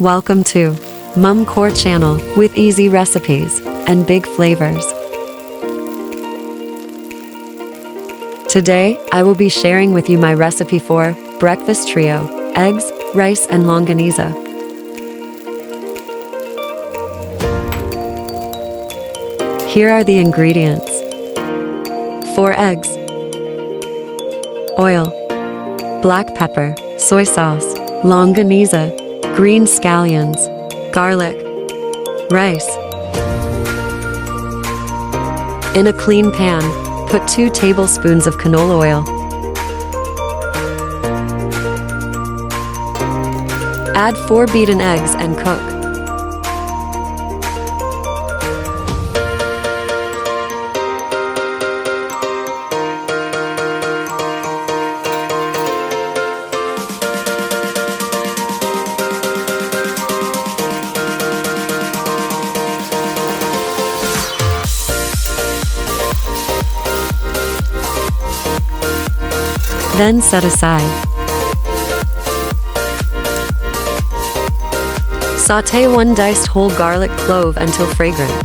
Welcome to Mum Core channel with easy recipes and big flavors. Today, I will be sharing with you my recipe for breakfast trio, eggs, rice and longanisa. Here are the ingredients. 4 eggs, oil, black pepper, soy sauce, longanisa, green scallions, garlic, rice. In a clean pan, put 2 tablespoons of canola oil. Add 4 beaten eggs and cook. Then set aside. Sauté 1 diced whole garlic clove until fragrant.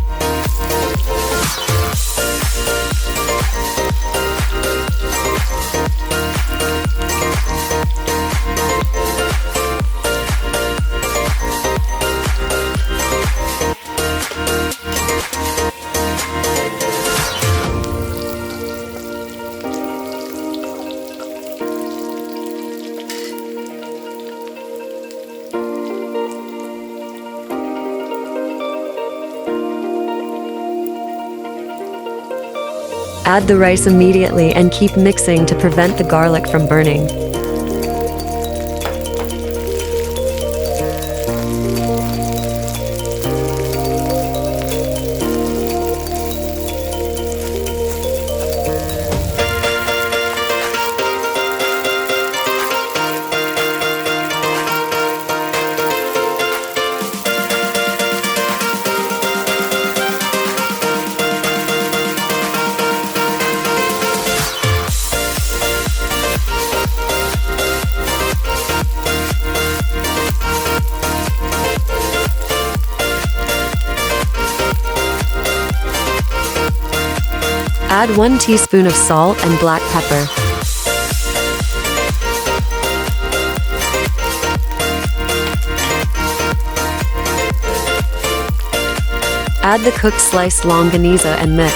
Add the rice immediately and keep mixing to prevent the garlic from burning. Add 1 teaspoon of salt and black pepper. Add the cooked sliced longanisa and mix.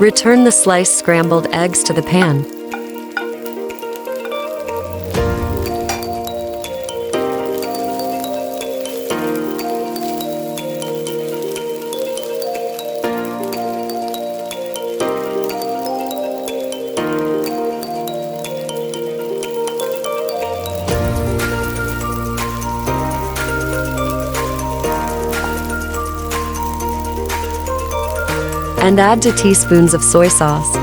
Return the sliced scrambled eggs to the pan. And add 2 teaspoons of soy sauce.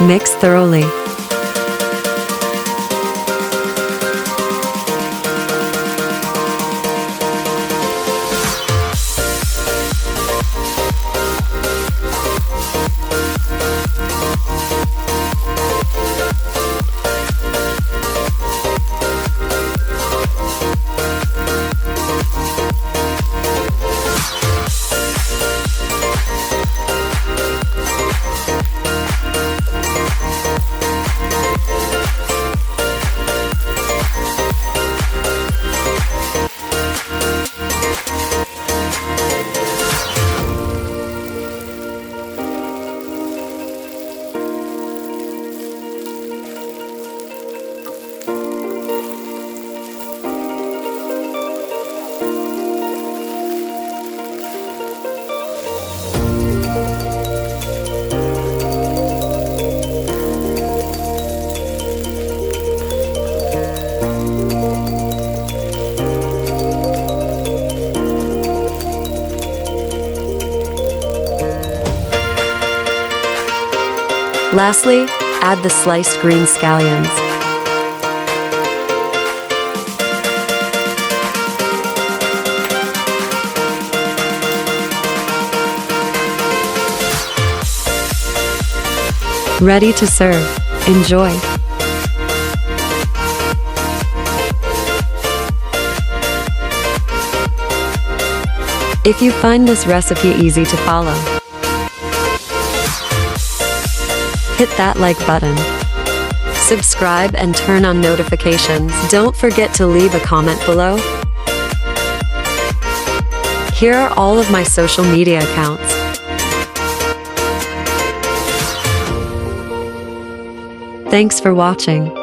Mix thoroughly. Lastly, add the sliced green scallions. Ready to serve. Enjoy! If you find this recipe easy to follow, hit that like button. Subscribe and turn on notifications. Don't forget to leave a comment below. Here are all of my social media accounts. Thanks for watching.